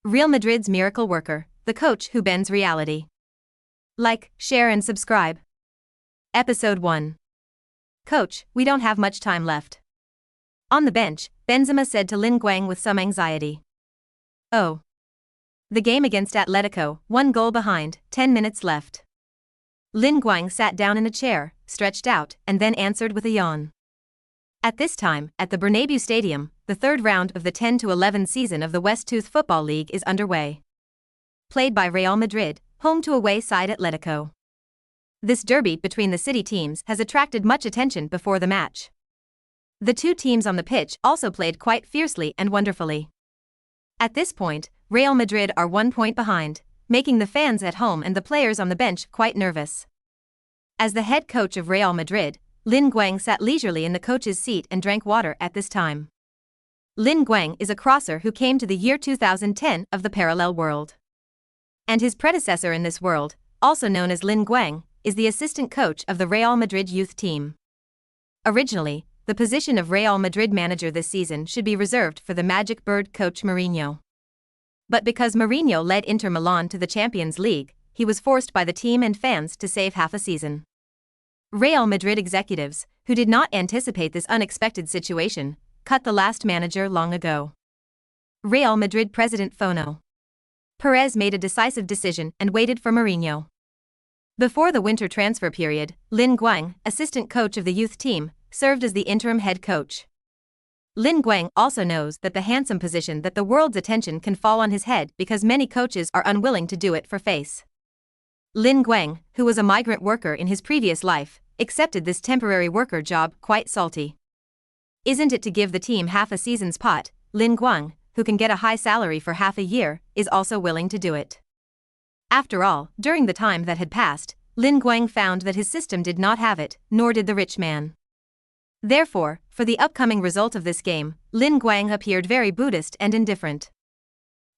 Real Madrid's miracle worker, the coach who bends reality. Like, share and subscribe. Episode 1. Coach, we don't have much time left. On the bench, Benzema said to Lin Guang with some anxiety. Oh. The game against Atletico, 1 goal behind, 10 minutes left. Lin Guang sat down in a chair, stretched out, and then answered with a yawn. At this time, at the Bernabeu Stadium, the third round of the 10-11 season of the Westtooth Football League is underway. Played by Real Madrid, home to away side Atletico. This derby between the city teams has attracted much attention before the match. The two teams on the pitch also played quite fiercely and wonderfully. At this point, Real Madrid are 1 point behind, making the fans at home and the players on the bench quite nervous. As the head coach of Real Madrid, Lin Guang sat leisurely in the coach's seat and drank water at this time. Lin Guang is a crosser who came to the year 2010 of the parallel world. And his predecessor in this world, also known as Lin Guang, is the assistant coach of the Real Madrid youth team. Originally, the position of Real Madrid manager this season should be reserved for the Magic Bird coach Mourinho. But because Mourinho led Inter Milan to the Champions League, he was forced by the team and fans to save half a season. Real Madrid executives, who did not anticipate this unexpected situation, cut the last manager long ago. Real Madrid president Fono Perez made a decisive decision and waited for Mourinho. Before the winter transfer period, Lin Guang, assistant coach of the youth team, served as the interim head coach. Lin Guang also knows that the handsome position that the world's attention can fall on his head because many coaches are unwilling to do it for face. Lin Guang, who was a migrant worker in his previous life, accepted this temporary worker job quite salty. Isn't it to give the team half a season's pot? Lin Guang, who can get a high salary for half a year, is also willing to do it. After all, during the time that had passed, Lin Guang found that his system did not have it, nor did the rich man. Therefore, for the upcoming result of this game, Lin Guang appeared very Buddhist and indifferent.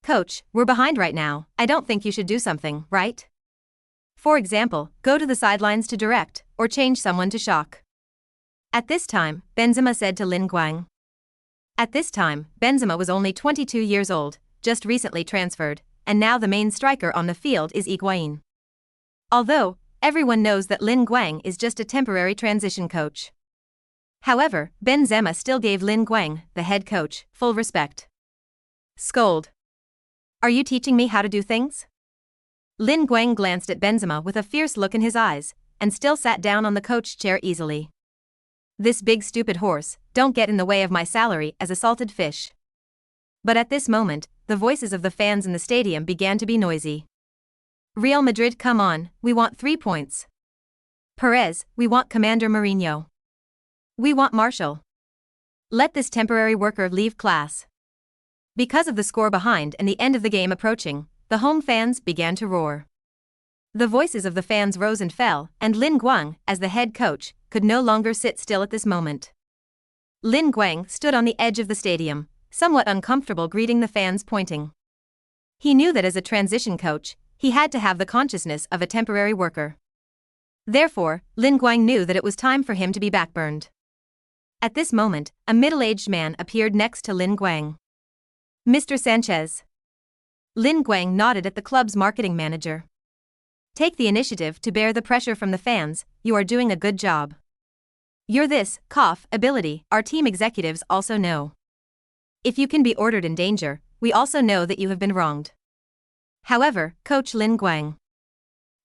Coach, we're behind right now, I don't think you should do something, right? For example, go to the sidelines to direct, or change someone to shock. At this time, Benzema said to Lin Guang. At this time, Benzema was only 22 years old, just recently transferred, and now the main striker on the field is Higuain. Although, everyone knows that Lin Guang is just a temporary transition coach. However, Benzema still gave Lin Guang, the head coach, full respect. Scold. Are you teaching me how to do things? Lin Guang glanced at Benzema with a fierce look in his eyes, and still sat down on the coach chair easily. This big stupid horse, don't get in the way of my salary as a salted fish. But at this moment, the voices of the fans in the stadium began to be noisy. Real Madrid, come on, we want 3 points. Perez, we want Commander Mourinho. We want Marshall. Let this temporary worker leave class. Because of the score behind and the end of the game approaching, the home fans began to roar. The voices of the fans rose and fell, and Lin Guang, as the head coach, could no longer sit still at this moment. Lin Guang stood on the edge of the stadium, somewhat uncomfortable, greeting the fans, pointing. He knew that as a transition coach, he had to have the consciousness of a temporary worker. Therefore, Lin Guang knew that it was time for him to be backburned. At this moment, a middle-aged man appeared next to Lin Guang. Mr. Sanchez. Lin Guang nodded at the club's marketing manager. Take the initiative to bear the pressure from the fans, you are doing a good job. You're this, ability, our team executives also know. If you can be ordered in danger, we also know that you have been wronged. However, Coach Lin Guang.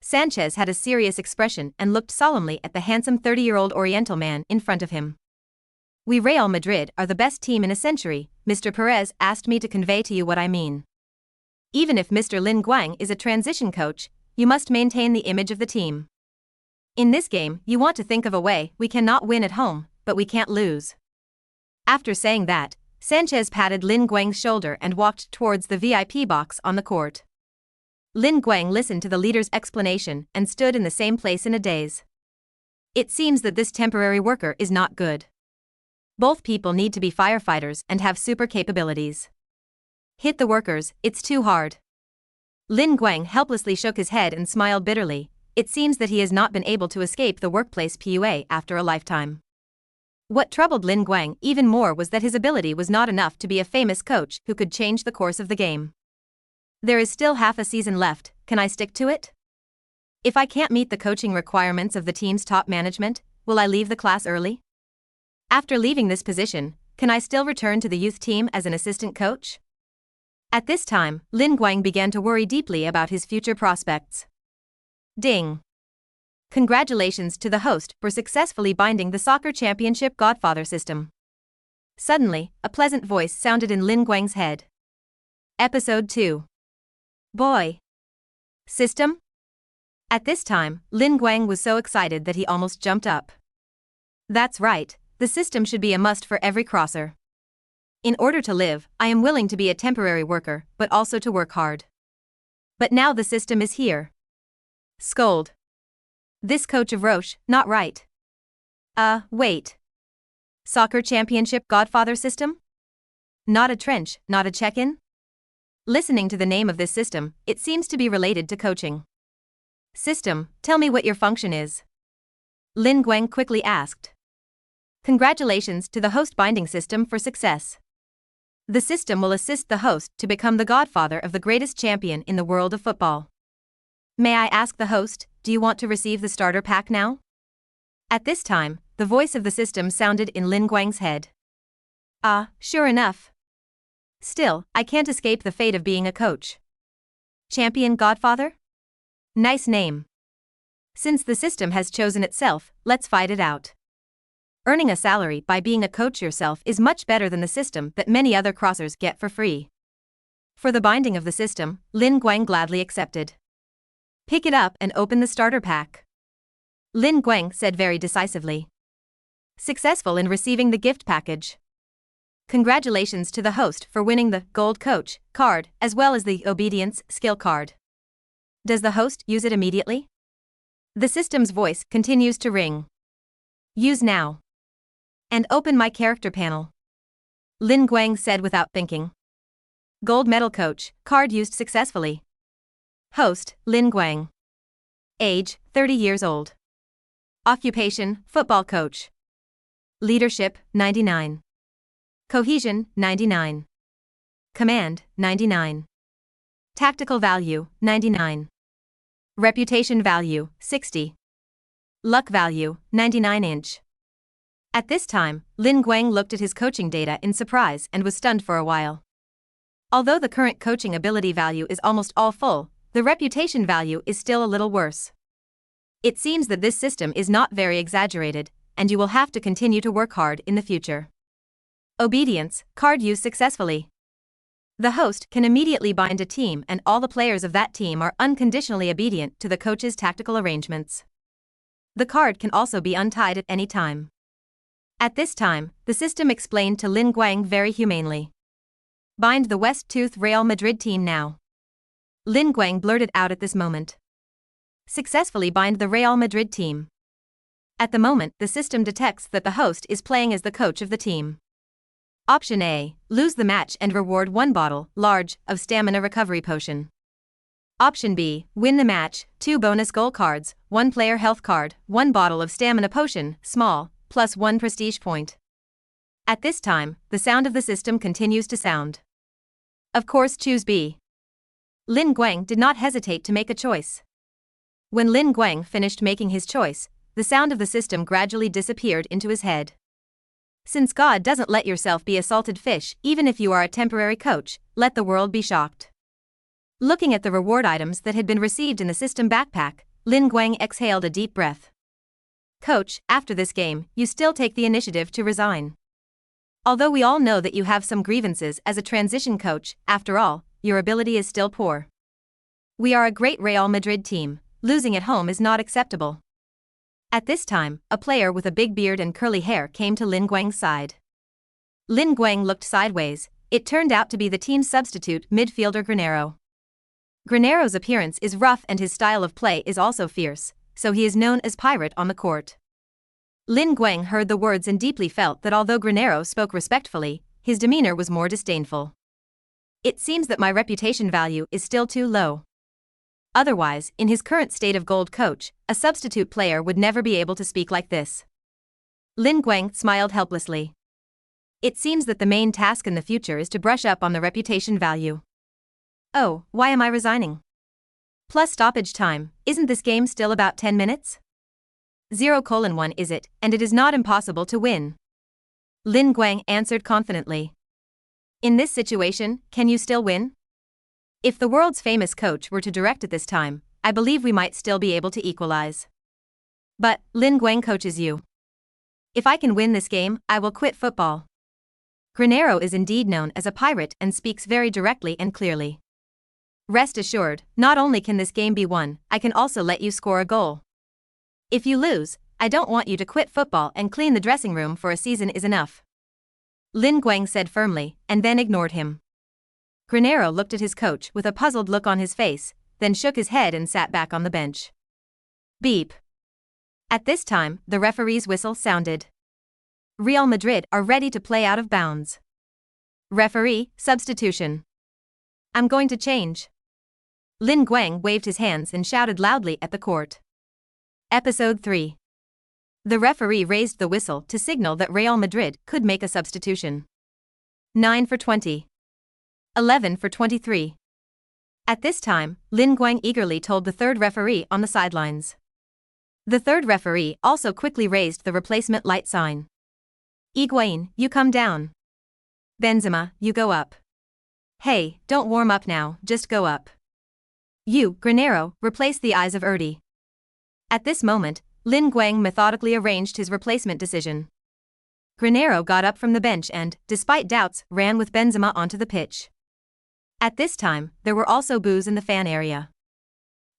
Sanchez had a serious expression and looked solemnly at the handsome 30-year-old Oriental man in front of him. We Real Madrid are the best team in a century, Mr. Perez asked me to convey to you what I mean. Even if Mr. Lin Guang is a transition coach, you must maintain the image of the team. In this game, you want to think of a way we cannot win at home, but we can't lose. After saying that, Sanchez patted Lin Guang's shoulder and walked towards the VIP box on the court. Lin Guang listened to the leader's explanation and stood in the same place in a daze. It seems that this temporary worker is not good. Both people need to be firefighters and have super capabilities. Hit the workers, it's too hard. Lin Guang helplessly shook his head and smiled bitterly. It seems that he has not been able to escape the workplace PUA after a lifetime. What troubled Lin Guang even more was that his ability was not enough to be a famous coach who could change the course of the game. There is still half a season left, can I stick to it? If I can't meet the coaching requirements of the team's top management, will I leave the class early? After leaving this position, can I still return to the youth team as an assistant coach? At this time, Lin Guang began to worry deeply about his future prospects. Ding! Congratulations to the host for successfully binding the soccer championship Godfather System. Suddenly, a pleasant voice sounded in Lin Guang's head. Episode 2. Boy. System? At this time, Lin Guang was so excited that he almost jumped up. That's right, the system should be a must for every crosser. In order to live, I am willing to be a temporary worker, but also to work hard. But now the system is here. Scold. This coach of Roche, not right. Wait. Soccer championship Godfather System? Not a trench, not a check-in? Listening to the name of this system, it seems to be related to coaching. System, tell me what your function is. Lin Guang quickly asked. Congratulations to the host binding system for success. The system will assist the host to become the godfather of the greatest champion in the world of football. May I ask the host, do you want to receive the starter pack now? At this time, the voice of the system sounded in Lin Guang's head. Sure enough. Still, I can't escape the fate of being a coach. Champion Godfather? Nice name. Since the system has chosen itself, let's fight it out. Earning a salary by being a coach yourself is much better than the system that many other crossers get for free. For the binding of the system, Lin Guang gladly accepted. Pick it up and open the starter pack. Lin Guang said very decisively. Successful in receiving the gift package. Congratulations to the host for winning the Gold Coach card as well as the Obedience skill card. Does the host use it immediately? The system's voice continues to ring. Use now. And open my character panel. Lin Guang said without thinking. Gold Medal Coach card used successfully. Host, Lin Guang. Age, 30 years old. Occupation, football coach. Leadership, 99. Cohesion, 99. Command, 99. Tactical value, 99. Reputation value, 60. Luck value, 99-inch. At this time, Lin Guang looked at his coaching data in surprise and was stunned for a while. Although the current coaching ability value is almost all full, the reputation value is still a little worse. It seems that this system is not very exaggerated, and you will have to continue to work hard in the future. Obedience, card used successfully. The host can immediately bind a team and all the players of that team are unconditionally obedient to the coach's tactical arrangements. The card can also be untied at any time. At this time, the system explained to Lin Guang very humanely. Bind the West Tooth Real Madrid team now. Lin Guang blurted out at this moment. Successfully bind the Real Madrid team. At the moment, the system detects that the host is playing as the coach of the team. Option A, lose the match and reward 1 bottle, large, of stamina recovery potion. Option B, win the match, 2 bonus goal cards, 1 player health card, 1 bottle of stamina potion, small, plus 1 prestige point. At this time, the sound of the system continues to sound. Of course, choose B. Lin Guang did not hesitate to make a choice. When Lin Guang finished making his choice, the sound of the system gradually disappeared into his head. Since God doesn't let yourself be a salted fish even if you are a temporary coach, let the world be shocked. Looking at the reward items that had been received in the system backpack, Lin Guang exhaled a deep breath. Coach, after this game, you still take the initiative to resign. Although we all know that you have some grievances as a transition coach, after all, your ability is still poor. We are a great Real Madrid team, losing at home is not acceptable. At this time, a player with a big beard and curly hair came to Lin Guang's side. Lin Guang looked sideways. It turned out to be the team's substitute midfielder Granero. Granero's appearance is rough and his style of play is also fierce, so he is known as Pirate on the court. Lin Guang heard the words and deeply felt that although Granero spoke respectfully, his demeanor was more disdainful. It seems that my reputation value is still too low. Otherwise, in his current state of gold coach, a substitute player would never be able to speak like this. Lin Guang smiled helplessly. It seems that the main task in the future is to brush up on the reputation value. Oh, why am I resigning? Plus stoppage time, isn't this game still about 10 minutes? 0:1 is it, and it is not impossible to win. Lin Guang answered confidently. In this situation, can you still win? If the world's famous coach were to direct at this time, I believe we might still be able to equalize. But, Lin Guang coaches you. If I can win this game, I will quit football. Granero is indeed known as a pirate and speaks very directly and clearly. Rest assured, not only can this game be won, I can also let you score a goal. If you lose, I don't want you to quit football and clean the dressing room for a season is enough. Lin Guang said firmly, and then ignored him. Granero looked at his coach with a puzzled look on his face, then shook his head and sat back on the bench. Beep. At this time, the referee's whistle sounded. Real Madrid are ready to play out of bounds. Referee, substitution. I'm going to change. Lin Guang waved his hands and shouted loudly at the court. Episode 3. The referee raised the whistle to signal that Real Madrid could make a substitution. 9 for 20. 11 for 23. At this time, Lin Guang eagerly told the third referee on the sidelines. The third referee also quickly raised the replacement light sign. Higuain, you come down. Benzema, you go up. Hey, don't warm up now, just go up. You, Granero, replace the eyes of Erdi. At this moment, Lin Guang methodically arranged his replacement decision. Granero got up from the bench and, despite doubts, ran with Benzema onto the pitch. At this time, there were also boos in the fan area.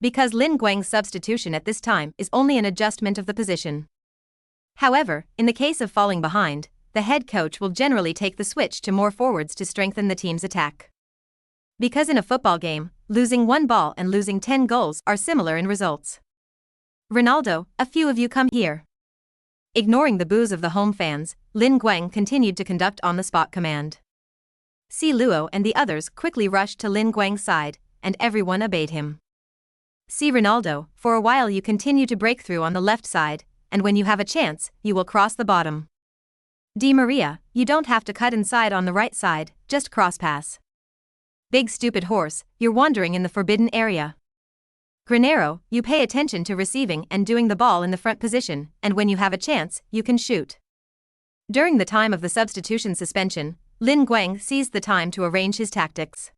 Because Lin Guang's substitution at this time is only an adjustment of the position. However, in the case of falling behind, the head coach will generally take the switch to more forwards to strengthen the team's attack. Because in a football game, losing one ball and losing 10 goals are similar in results. Ronaldo, a few of you come here. Ignoring the boos of the home fans, Lin Guang continued to conduct on-the-spot command. Si Luo and the others quickly rushed to Lin Guang's side, and everyone obeyed him. See Ronaldo, for a while you continue to break through on the left side, and when you have a chance, you will cross the bottom. Di Maria, you don't have to cut inside on the right side, just cross-pass. Big stupid horse, you're wandering in the forbidden area. Granero, you pay attention to receiving and doing the ball in the front position, and when you have a chance, you can shoot. During the time of the substitution suspension, Lin Guang seized the time to arrange his tactics.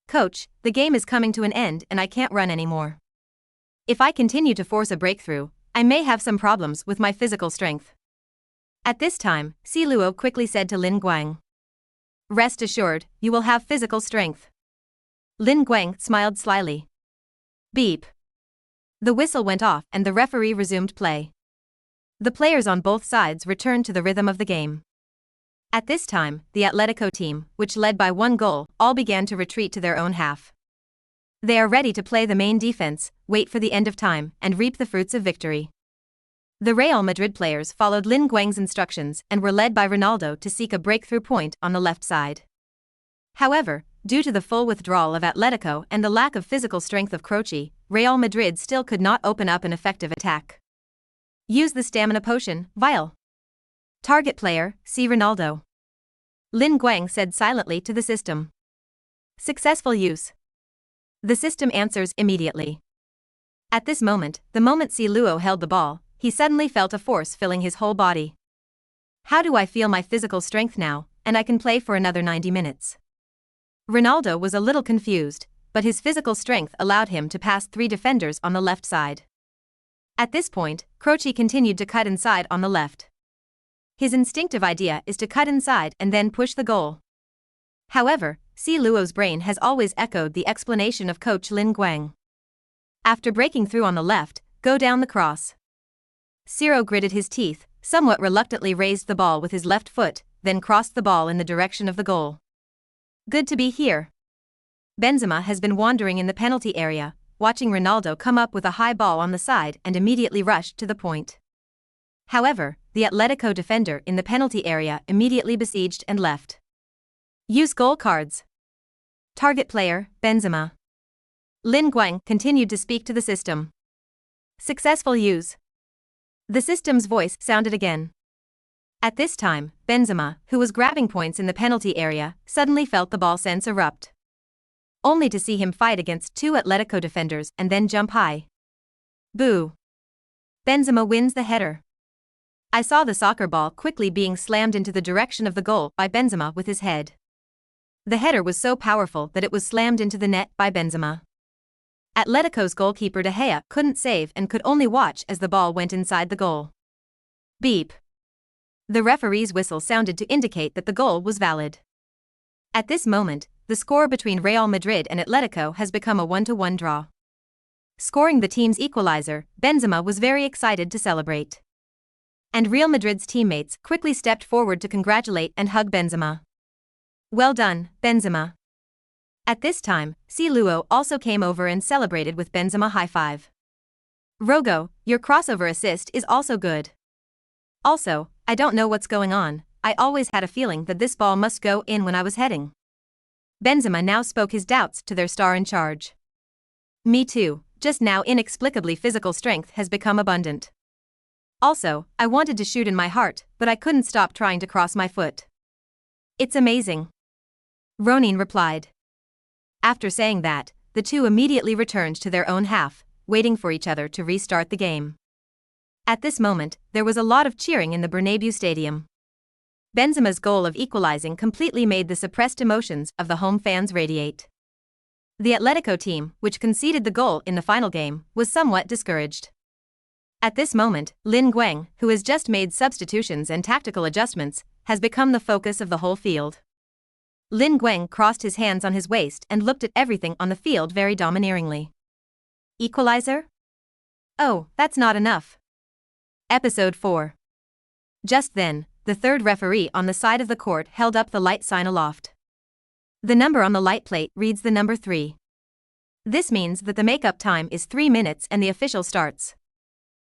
Coach, the game is coming to an end and I can't run anymore. If I continue to force a breakthrough, I may have some problems with my physical strength. At this time, Si Luo quickly said to Lin Guang. Rest assured, you will have physical strength. Lin Guang smiled slyly. Beep. The whistle went off and the referee resumed play. The players on both sides returned to the rhythm of the game. At this time, the Atletico team, which led by 1 goal, all began to retreat to their own half. They are ready to play the main defense, wait for the end of time, and reap the fruits of victory. The Real Madrid players followed Lin Guang's instructions and were led by Ronaldo to seek a breakthrough point on the left side. However, due to the full withdrawal of Atletico and the lack of physical strength of Croce, Real Madrid still could not open up an effective attack. Use the stamina potion, vial. Target player, see Ronaldo. Lin Guang said silently to the system. Successful use. The system answers immediately. At this moment, the moment Si Luo held the ball, he suddenly felt a force filling his whole body. How do I feel my physical strength now, and I can play for another 90 minutes? Ronaldo was a little confused, but his physical strength allowed him to pass 3 defenders on the left side. At this point, Croce continued to cut inside on the left. His instinctive idea is to cut inside and then push the goal. However, Si Luo's brain has always echoed the explanation of coach Lin Guang. After breaking through on the left, go down the cross. Ciro gritted his teeth, somewhat reluctantly raised the ball with his left foot, then crossed the ball in the direction of the goal. Good to be here. Benzema has been wandering in the penalty area, watching Ronaldo come up with a high ball on the side and immediately rushed to the point. However, the Atletico defender in the penalty area immediately besieged and left. Use goal cards. Target player, Benzema. Lin Guang continued to speak to the system. Successful use. The system's voice sounded again. At this time, Benzema, who was grabbing points in the penalty area, suddenly felt the ball sense erupt. only to see him fight against two Atletico defenders and then jump high. Boo! Benzema wins the header. I saw the soccer ball quickly being slammed into the direction of the goal by Benzema with his head. The header was so powerful that it was slammed into the net by Benzema. Atletico's goalkeeper De Gea couldn't save and could only watch as the ball went inside the goal. Beep. The referee's whistle sounded to indicate that the goal was valid. At this moment, the score between Real Madrid and Atletico has become a 1-1 draw. Scoring the team's equalizer, Benzema was very excited to celebrate. And Real Madrid's teammates quickly stepped forward to congratulate and hug Benzema. Well done, Benzema. At this time, C. Luo also came over and celebrated with Benzema high five. Rogo, your crossover assist is also good. Also, I don't know what's going on, I always had a feeling that this ball must go in when I was heading. Benzema now spoke his doubts to their star in charge. Me too, just now inexplicably physical strength has become abundant. Also, I wanted to shoot in my heart, but I couldn't stop trying to cross my foot. It's amazing. Ronin replied. After saying that, the two immediately returned to their own half, waiting for each other to restart the game. At this moment, there was a lot of cheering in the Bernabeu stadium. Benzema's goal of equalizing completely made the suppressed emotions of the home fans radiate. The Atletico team, which conceded the goal in the final game, was somewhat discouraged. At this moment, Lin Guang, who has just made substitutions and tactical adjustments, has become the focus of the whole field. Lin Guang crossed his hands on his waist and looked at everything on the field very domineeringly. Equalizer? Oh, that's not enough. Episode 4. Just then, the third referee on the side of the court held up the light sign aloft. The number on the light plate reads the number 3. This means that the makeup time is 3 minutes and the official starts.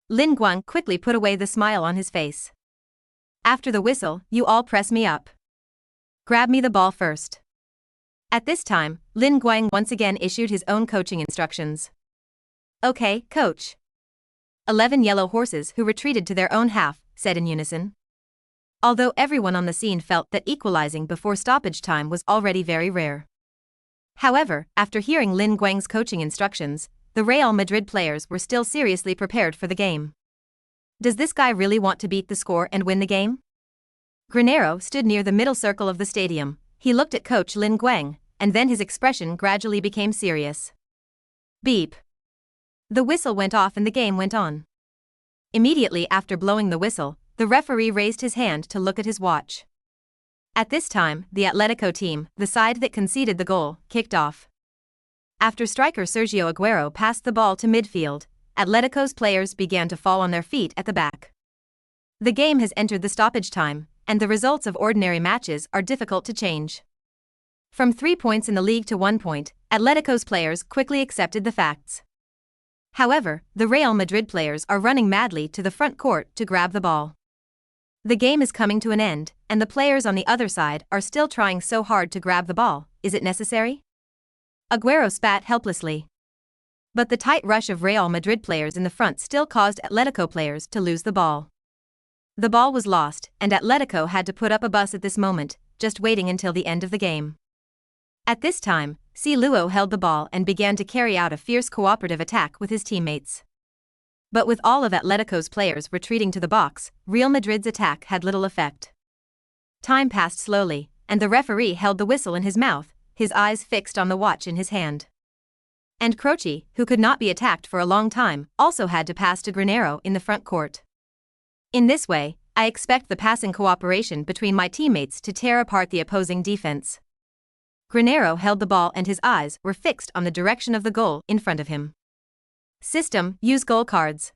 Lin Guang quickly put away the smile on his face. After the whistle, you all press me up. Grab me the ball first. At this time, Lin Guang once again issued his own coaching instructions. Okay, coach. 11 yellow horses who retreated to their own half, said in unison. Although everyone on the scene felt that equalizing before stoppage time was already very rare. However, after hearing Lin Guang's coaching instructions, the Real Madrid players were still seriously prepared for the game. Does this guy really want to beat the score and win the game? Granero stood near the middle circle of the stadium. He looked at coach Lin Guang, and then his expression gradually became serious. Beep. The whistle went off and the game went on. Immediately after blowing the whistle, the referee raised his hand to look at his watch. At this time, the Atletico team, the side that conceded the goal, kicked off. After striker Sergio Aguero passed the ball to midfield, Atletico's players began to fall on their feet at the back. The game has entered the stoppage time, and the results of ordinary matches are difficult to change. From 3 points in the league to 1 point, Atletico's players quickly accepted the facts. However, the Real Madrid players are running madly to the front court to grab the ball. The game is coming to an end, and the players on the other side are still trying so hard to grab the ball. Is it necessary? Aguero spat helplessly. But the tight rush of Real Madrid players in the front still caused Atletico players to lose the ball. The ball was lost, and Atletico had to put up a bus at this moment, just waiting until the end of the game. At this time, C. Luo held the ball and began to carry out a fierce cooperative attack with his teammates. But with all of Atletico's players retreating to the box, Real Madrid's attack had little effect. Time passed slowly, and the referee held the whistle in his mouth, his eyes fixed on the watch in his hand. And Croce, who could not be attacked for a long time, also had to pass to Granero in the front court. In this way, I expect the passing cooperation between my teammates to tear apart the opposing defense. Granero held the ball and his eyes were fixed on the direction of the goal in front of him. System, use goal cards.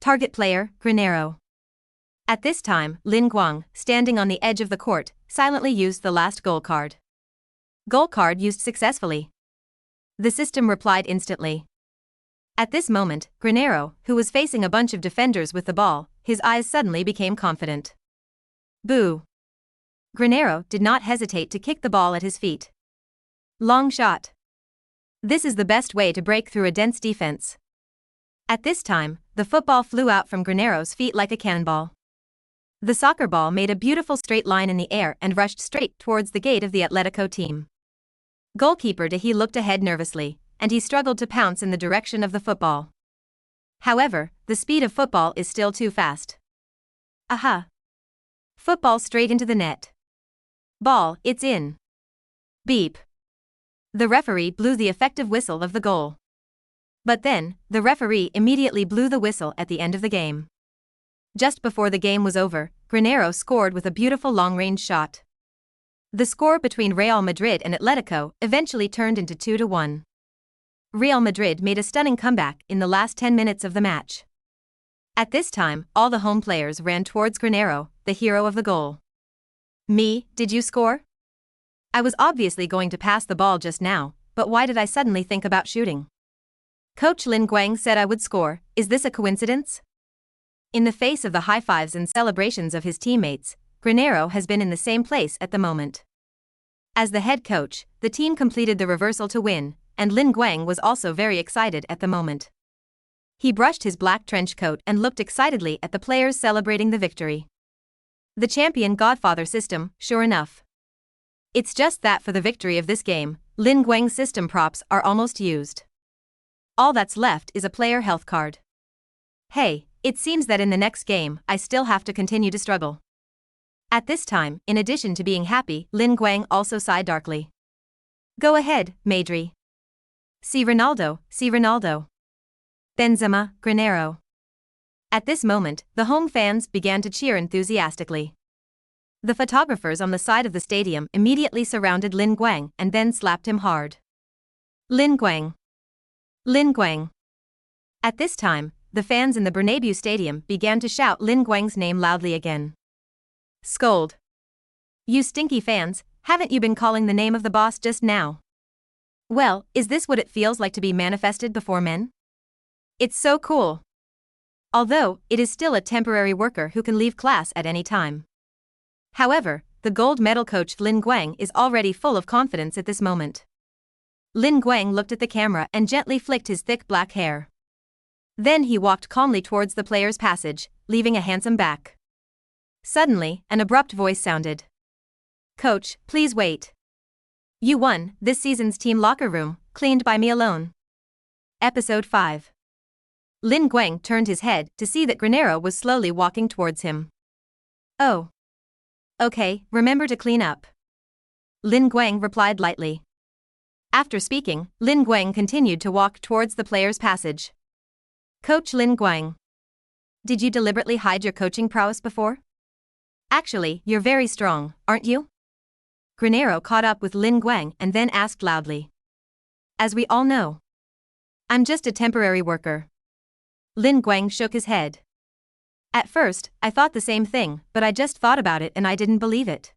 Target player, Granero. At this time, Lin Guang, standing on the edge of the court, silently used the last goal card. Goal card used successfully. The system replied instantly. At this moment, Granero, who was facing a bunch of defenders with the ball, his eyes suddenly became confident. Boo! Granero did not hesitate to kick the ball at his feet. Long shot. This is the best way to break through a dense defense. At this time, the football flew out from Granero's feet like a cannonball. The soccer ball made a beautiful straight line in the air and rushed straight towards the gate of the Atletico team. Goalkeeper He looked ahead nervously, and he struggled to pounce in the direction of the football. However, the speed of football is still too fast. Aha! Football straight into the net. Ball, it's in. Beep. The referee blew the effective whistle of the goal. But then, the referee immediately blew the whistle at the end of the game. Just before the game was over, Granero scored with a beautiful long-range shot. The score between Real Madrid and Atletico eventually turned into 2-1. Real Madrid made a stunning comeback in the last 10 minutes of the match. At this time, all the home players ran towards Granero, the hero of the goal. Me, did you score? I was obviously going to pass the ball just now, but why did I suddenly think about shooting? Coach Lin Guang said I would score. Is this a coincidence? In the face of the high fives and celebrations of his teammates, Granero has been in the same place at the moment. As the head coach, the team completed the reversal to win, and Lin Guang was also very excited at the moment. He brushed his black trench coat and looked excitedly at the players celebrating the victory. The champion Godfather System, sure enough. It's just that for the victory of this game, Lin Guang's system props are almost used. All that's left is a player health card. Hey, it seems that in the next game, I still have to continue to struggle. At this time, in addition to being happy, Lin Guang also sighed darkly. Go ahead, Madrid. See Ronaldo, see Ronaldo. Benzema, Granero. At this moment, the home fans began to cheer enthusiastically. The photographers on the side of the stadium immediately surrounded Lin Guang and then slapped him hard. Lin Guang. Lin Guang. At this time, the fans in the Bernabeu Stadium began to shout Lin Guang's name loudly again. Scold. You stinky fans, haven't you been calling the name of the boss just now? Well, is this what it feels like to be manifested before men? It's so cool. Although, it is still a temporary worker who can leave class at any time. However, the gold medal coach Lin Guang is already full of confidence at this moment. Lin Guang looked at the camera and gently flicked his thick black hair. Then he walked calmly towards the players' passage, leaving a handsome back. Suddenly, an abrupt voice sounded. Coach, please wait. You won this season's team locker room, cleaned by me alone. Episode 5. Lin Guang turned his head to see that Granero was slowly walking towards him. Oh. Okay, remember to clean up. Lin Guang replied lightly. After speaking, Lin Guang continued to walk towards the players' passage. Coach Lin Guang. Did you deliberately hide your coaching prowess before? Actually, you're very strong, aren't you? Granero caught up with Lin Guang and then asked loudly. As we all know. I'm just a temporary worker. Lin Guang shook his head. At first, I thought the same thing, but I just thought about it and I didn't believe it.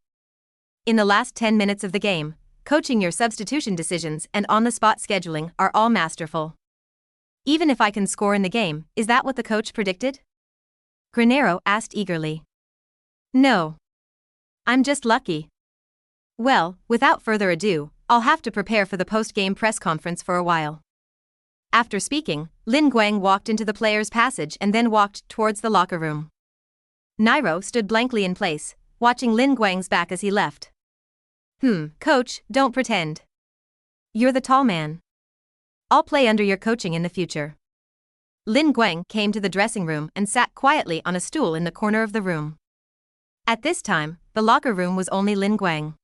In the last 10 minutes of the game, coaching your substitution decisions and on-the-spot scheduling are all masterful. Even if I can score in the game, is that what the coach predicted? Granero asked eagerly. No. I'm just lucky. Well, without further ado, I'll have to prepare for the post-game press conference for a while. After speaking, Lin Guang walked into the players' passage and then walked towards the locker room. Nairo stood blankly in place, watching Lin Guang's back as he left. Coach, don't pretend. You're the tall man. I'll play under your coaching in the future. Lin Guang came to the dressing room and sat quietly on a stool in the corner of the room. At this time, the locker room was only Lin Guang.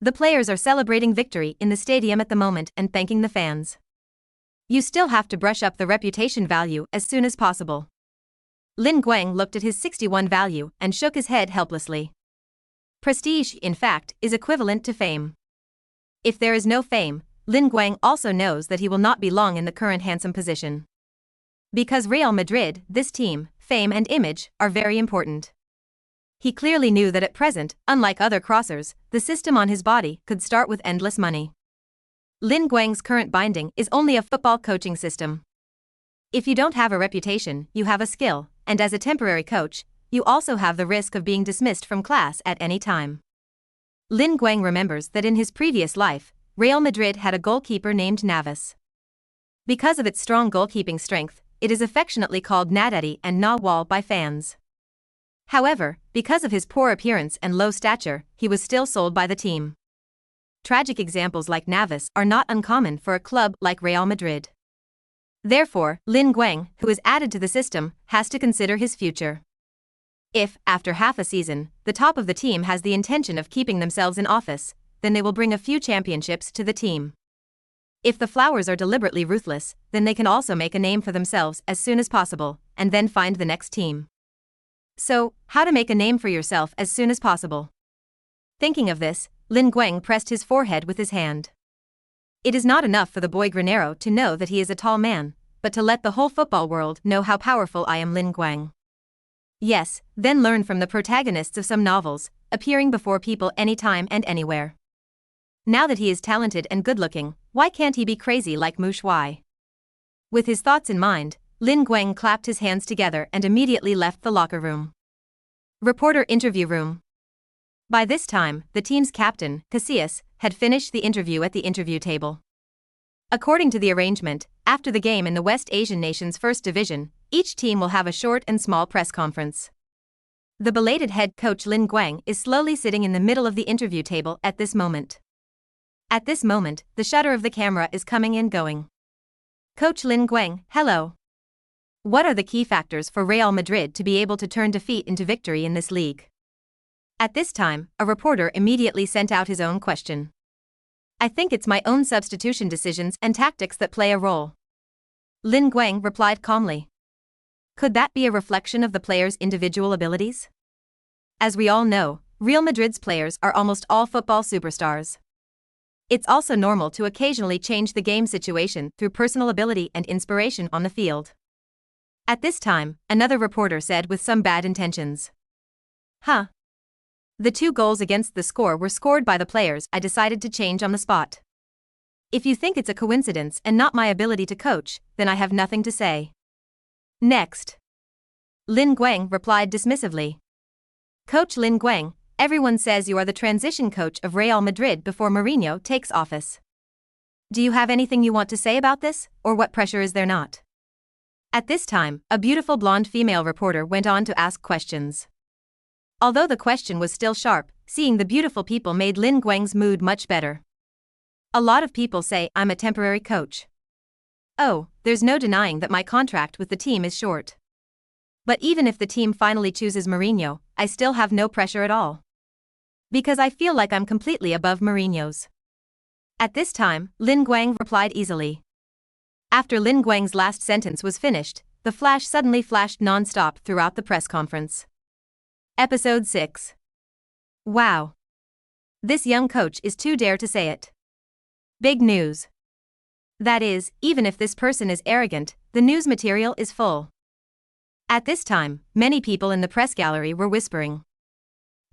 The players are celebrating victory in the stadium at the moment and thanking the fans. You still have to brush up the reputation value as soon as possible. Lin Guang looked at his 61 value and shook his head helplessly. Prestige, in fact, is equivalent to fame. If there is no fame, Lin Guang also knows that he will not be long in the current handsome position. Because Real Madrid, this team, fame and image, are very important. He clearly knew that at present, unlike other crossers, the system on his body could start with endless money. Lin Guang's current binding is only a football coaching system. If you don't have a reputation, you have a skill, and as a temporary coach, you also have the risk of being dismissed from class at any time. Lin Guang remembers that in his previous life, Real Madrid had a goalkeeper named Navas. Because of its strong goalkeeping strength, it is affectionately called Nadaddy and Na-Wall by fans. However, because of his poor appearance and low stature, he was still sold by the team. Tragic examples like Navas are not uncommon for a club like Real Madrid. Therefore, Lin Guang, who is added to the system, has to consider his future. If, after half a season, the top of the team has the intention of keeping themselves in office, then they will bring a few championships to the team. If the Flowers are deliberately ruthless, then they can also make a name for themselves as soon as possible, and then find the next team. So, how to make a name for yourself as soon as possible? Thinking of this, Lin Guang pressed his forehead with his hand. It is not enough for the boy Granero to know that he is a tall man, but to let the whole football world know how powerful I am, Lin Guang. Yes, then learn from the protagonists of some novels, appearing before people anytime and anywhere. Now that he is talented and good-looking, why can't he be crazy like Mu Shui? With his thoughts in mind, Lin Guang clapped his hands together and immediately left the locker room. Reporter interview room. By this time, the team's captain, Casillas, had finished the interview at the interview table. According to the arrangement, after the game in the West Asian nation's first division, each team will have a short and small press conference. The belated head coach Lin Guang is slowly sitting in the middle of the interview table at this moment. At this moment, the shutter of the camera is coming and going. Coach Lin Guang, hello. What are the key factors for Real Madrid to be able to turn defeat into victory in this league? At this time, a reporter immediately sent out his own question. I think it's my own substitution decisions and tactics that play a role. Lin Guang replied calmly. Could that be a reflection of the players' individual abilities? As we all know, Real Madrid's players are almost all football superstars. It's also normal to occasionally change the game situation through personal ability and inspiration on the field. At this time, another reporter said with some bad intentions. Huh. The 2 goals against the score were scored by the players I decided to change on the spot. If you think it's a coincidence and not my ability to coach, then I have nothing to say. Next. Lin Guang replied dismissively. Coach Lin Guang, everyone says you are the transition coach of Real Madrid before Mourinho takes office. Do you have anything you want to say about this, or what pressure is there not? At this time, a beautiful blonde female reporter went on to ask questions. Although the question was still sharp, seeing the beautiful people made Lin Guang's mood much better. A lot of people say I'm a temporary coach. Oh, there's no denying that my contract with the team is short. But even if the team finally chooses Mourinho, I still have no pressure at all. Because I feel like I'm completely above Mourinho's. At this time, Lin Guang replied easily. After Lin Guang's last sentence was finished, the flash suddenly flashed non-stop throughout the press conference. Episode 6. Wow. This young coach is too dare to say it. Big news. That is, even if this person is arrogant, the news material is full. At this time, many people in the press gallery were whispering.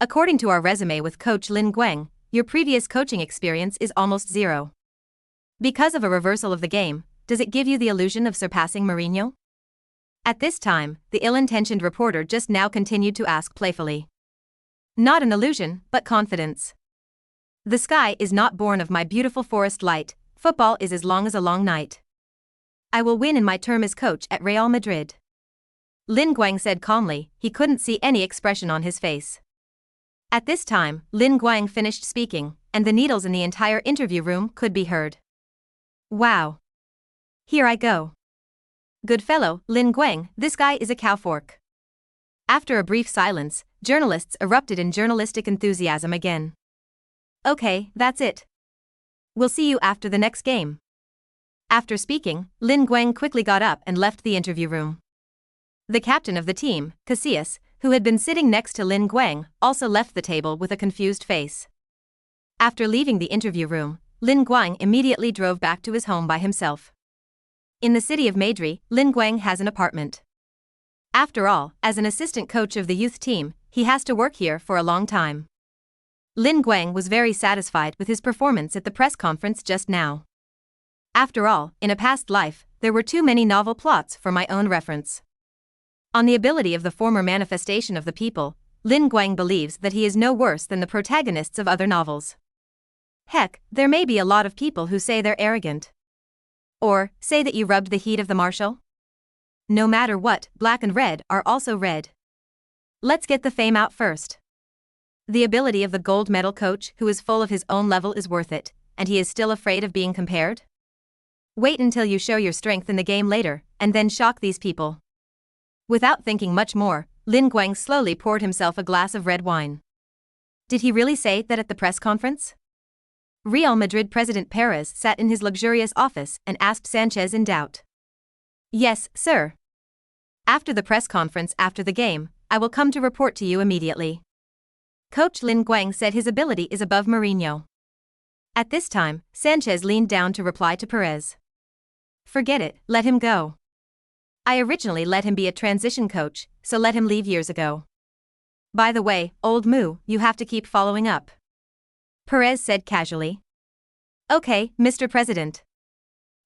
According to our resume with Coach Lin Guang, your previous coaching experience is almost zero. Because of a reversal of the game, does it give you the illusion of surpassing Mourinho? At this time, the ill-intentioned reporter just now continued to ask playfully. Not an illusion, but confidence. The sky is not born of my beautiful forest light, football is as long as a long night. I will win in my term as coach at Real Madrid. Lin Guang said calmly, he couldn't see any expression on his face. At this time, Lin Guang finished speaking, and the needles in the entire interview room could be heard. Wow. Here I go. Good fellow, Lin Guang, this guy is a cowfork. After a brief silence, journalists erupted in journalistic enthusiasm again. Okay, that's it. We'll see you after the next game. After speaking, Lin Guang quickly got up and left the interview room. The captain of the team, Casillas, who had been sitting next to Lin Guang, also left the table with a confused face. After leaving the interview room, Lin Guang immediately drove back to his home by himself. In the city of Madrid, Lin Guang has an apartment. After all, as an assistant coach of the youth team, he has to work here for a long time. Lin Guang was very satisfied with his performance at the press conference just now. After all, in a past life, there were too many novel plots for my own reference. On the ability of the former manifestation of the people, Lin Guang believes that he is no worse than the protagonists of other novels. Heck, there may be a lot of people who say they're arrogant. Or, say that you rubbed the heat of the marshal? No matter what, black and red are also red. Let's get the fame out first. The ability of the gold medal coach who is full of his own level is worth it, and he is still afraid of being compared? Wait until you show your strength in the game later, and then shock these people. Without thinking much more, Lin Guang slowly poured himself a glass of red wine. Did he really say that at the press conference? Real Madrid President Perez sat in his luxurious office and asked Sanchez in doubt. Yes, sir. After the press conference after the game, I will come to report to you immediately. Coach Lin Guang said his ability is above Mourinho. At this time, Sanchez leaned down to reply to Perez. Forget it, let him go. I originally let him be a transition coach, so let him leave years ago. By the way, old Moo, you have to keep following up. Perez said casually. Okay, Mr. President.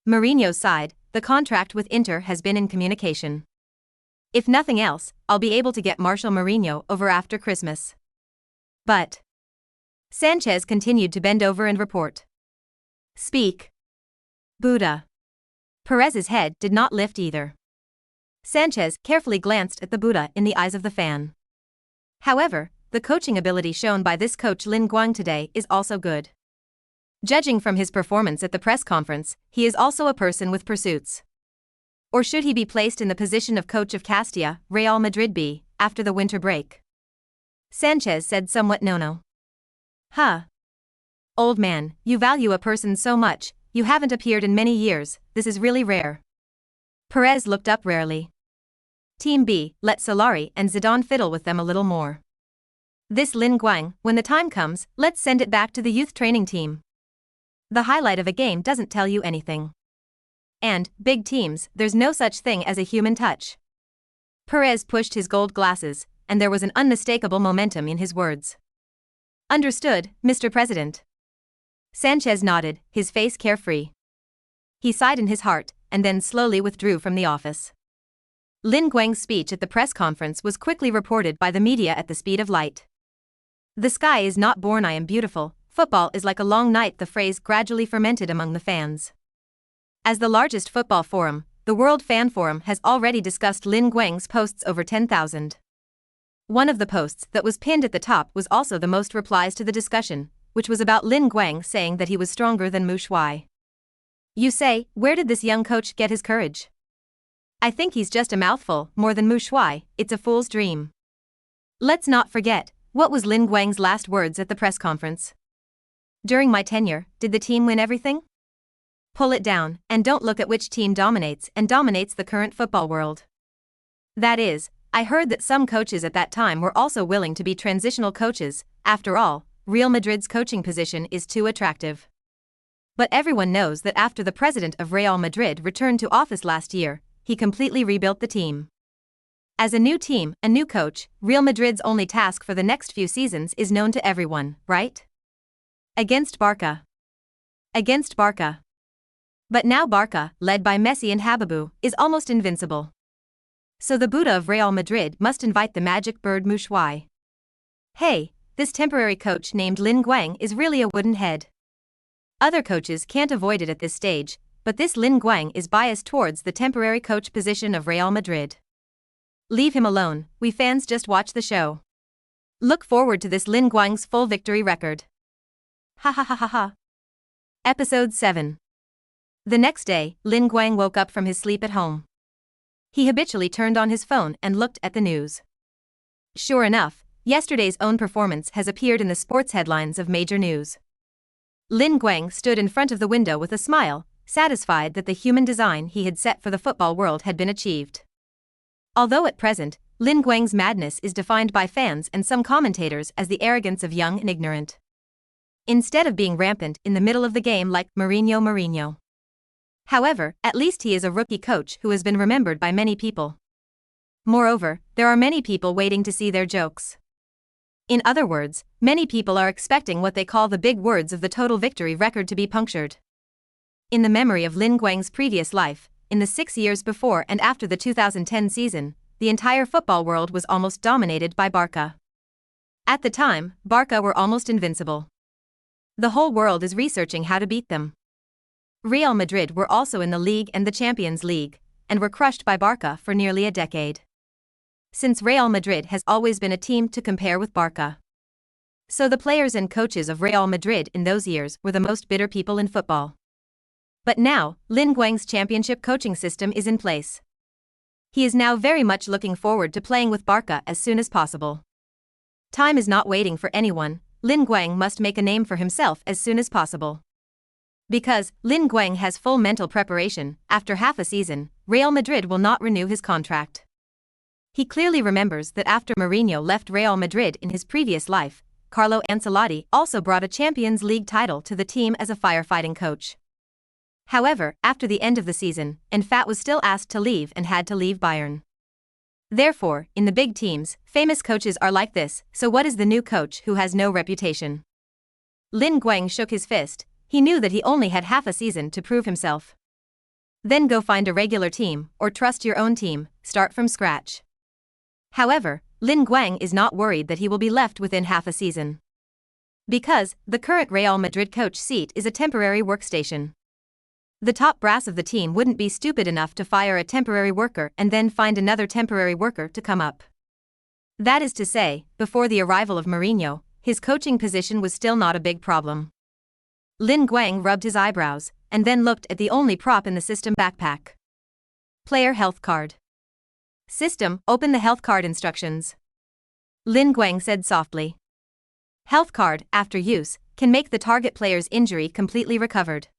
Mourinho's side, the contract with Inter has been in communication. If nothing else, I'll be able to get Marshal Mourinho over after Christmas. But Sanchez continued to bend over and report. Speak. Buddha. Perez's head did not lift either. Sanchez carefully glanced at the Buddha in the eyes of the fan. However, the coaching ability shown by this coach Lin Guang today is also good. Judging from his performance at the press conference, he is also a person with pursuits. Or should he be placed in the position of coach of Castilla, Real Madrid B, after the winter break? Sanchez said somewhat no. Huh. Old man, you value a person so much, you haven't appeared in many years, this is really rare. Perez looked up rarely. Team B, let Solari and Zidane fiddle with them a little more. This Lin Guang, when the time comes, let's send it back to the youth training team. The highlight of a game doesn't tell you anything. And, big teams, there's no such thing as a human touch. Perez pushed his gold glasses, and there was an unmistakable momentum in his words. Understood, Mr. President. Sanchez nodded, his face carefree. He sighed in his heart, and then slowly withdrew from the office. Lin Guang's speech at the press conference was quickly reported by the media at the speed of light. The sky is not born I am beautiful, football is like a long night, the phrase gradually fermented among the fans. As the largest football forum, the World Fan Forum has already discussed Lin Guang's posts over 10,000. One of the posts that was pinned at the top was also the most replies to the discussion, which was about Lin Guang saying that he was stronger than Mu Shuai. You say, where did this young coach get his courage? I think he's just a mouthful, more than Mu Shuai, it's a fool's dream. Let's not forget, what was Lin Guang's last words at the press conference? During my tenure, did the team win everything? Pull it down, and don't look at which team dominates the current football world. That is, I heard that some coaches at that time were also willing to be transitional coaches. After all, Real Madrid's coaching position is too attractive. But everyone knows that after the president of Real Madrid returned to office last year, he completely rebuilt the team. As a new team, a new coach, Real Madrid's only task for the next few seasons is known to everyone, right? Against Barca. Against Barca. But now Barca, led by Messi and Habibu, is almost invincible. So the Buddha of Real Madrid must invite the magic bird Mu Shuai. Hey, this temporary coach named Lin Guang is really a wooden head. Other coaches can't avoid it at this stage, but this Lin Guang is biased towards the temporary coach position of Real Madrid. Leave him alone, we fans just watch the show. Look forward to this Lin Guang's full victory record. Ha ha ha ha ha. Episode 7. The next day, Lin Guang woke up from his sleep at home. He habitually turned on his phone and looked at the news. Sure enough, yesterday's own performance has appeared in the sports headlines of major news. Lin Guang stood in front of the window with a smile, satisfied that the human design he had set for the football world had been achieved. Although at present, Lin Guang's madness is defined by fans and some commentators as the arrogance of young and ignorant. Instead of being rampant in the middle of the game like Mourinho. However, at least he is a rookie coach who has been remembered by many people. Moreover, there are many people waiting to see their jokes. In other words, many people are expecting what they call the big words of the total victory record to be punctured. In the memory of Lin Guang's previous life, in the 6 years before and after the 2010 season, the entire football world was almost dominated by Barca. At the time, Barca were almost invincible. The whole world is researching how to beat them. Real Madrid were also in the league and the Champions League, and were crushed by Barca for nearly a decade. Since Real Madrid has always been a team to compare with Barca. So the players and coaches of Real Madrid in those years were the most bitter people in football. But now, Lin Guang's championship coaching system is in place. He is now very much looking forward to playing with Barca as soon as possible. Time is not waiting for anyone. Lin Guang must make a name for himself as soon as possible. Because Lin Guang has full mental preparation, after half a season, Real Madrid will not renew his contract. He clearly remembers that after Mourinho left Real Madrid in his previous life, Carlo Ancelotti also brought a Champions League title to the team as a firefighting coach. However, after the end of the season, Enfat was still asked to leave and had to leave Bayern. Therefore, in the big teams, famous coaches are like this, so what is the new coach who has no reputation? Lin Guang shook his fist. He knew that he only had half a season to prove himself. Then go find a regular team, or trust your own team, start from scratch. However, Lin Guang is not worried that he will be left within half a season. Because the current Real Madrid coach seat is a temporary workstation. The top brass of the team wouldn't be stupid enough to fire a temporary worker and then find another temporary worker to come up. That is to say, before the arrival of Mourinho, his coaching position was still not a big problem. Lin Guang rubbed his eyebrows, and then looked at the only prop in the system backpack. Player health card. System, open the health card instructions. Lin Guang said softly. Health card, after use, can make the target player's injury completely recovered.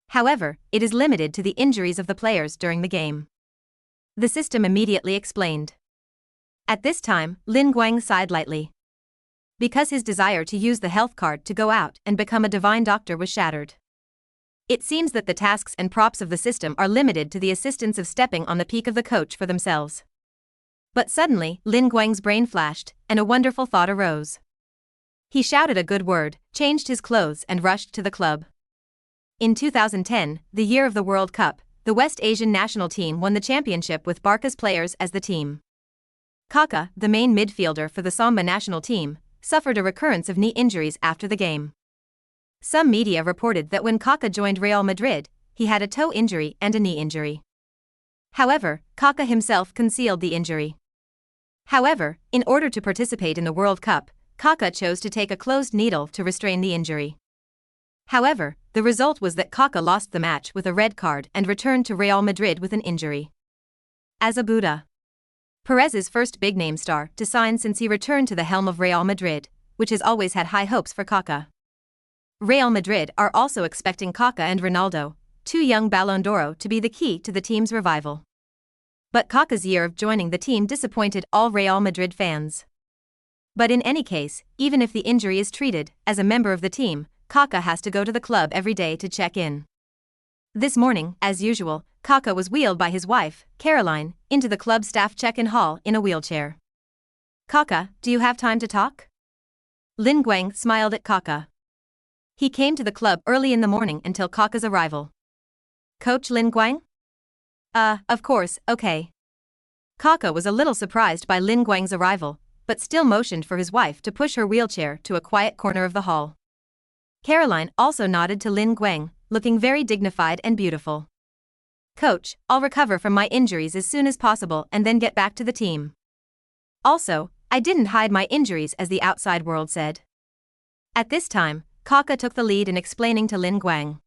However, it is limited to the injuries of the players during the game. The system immediately explained. At this time, Lin Guang sighed lightly. Because his desire to use the health card to go out and become a divine doctor was shattered. It seems that the tasks and props of the system are limited to the assistance of stepping on the peak of the coach for themselves. But suddenly, Lin Guang's brain flashed, and a wonderful thought arose. He shouted a good word, changed his clothes and rushed to the club. In 2010, the year of the World Cup, the West Asian national team won the championship with Barca's players as the team. Kaka, the main midfielder for the Samba national team, suffered a recurrence of knee injuries after the game. Some media reported that when Kaka joined Real Madrid, he had a toe injury and a knee injury. However, Kaka himself concealed the injury. However, in order to participate in the World Cup, Kaka chose to take a closed needle to restrain the injury. However, the result was that Kaka lost the match with a red card and returned to Real Madrid with an injury. As a Buddha. Perez's first big-name star to sign since he returned to the helm of Real Madrid, which has always had high hopes for Kaka. Real Madrid are also expecting Kaka and Ronaldo, two young Ballon d'Or, to be the key to the team's revival. But Kaka's year of joining the team disappointed all Real Madrid fans. But in any case, even if the injury is treated, as a member of the team, Kaka has to go to the club every day to check in. This morning, as usual, Kaka was wheeled by his wife, Caroline, into the club staff check-in hall in a wheelchair. Kaka, do you have time to talk? Lin Guang smiled at Kaka. He came to the club early in the morning until Kaka's arrival. Coach Lin Guang? Of course, okay. Kaka was a little surprised by Lin Guang's arrival, but still motioned for his wife to push her wheelchair to a quiet corner of the hall. Caroline also nodded to Lin Guang, looking very dignified and beautiful. Coach, I'll recover from my injuries as soon as possible and then get back to the team. Also, I didn't hide my injuries as the outside world said. At this time, Kaka took the lead in explaining to Lin Guang.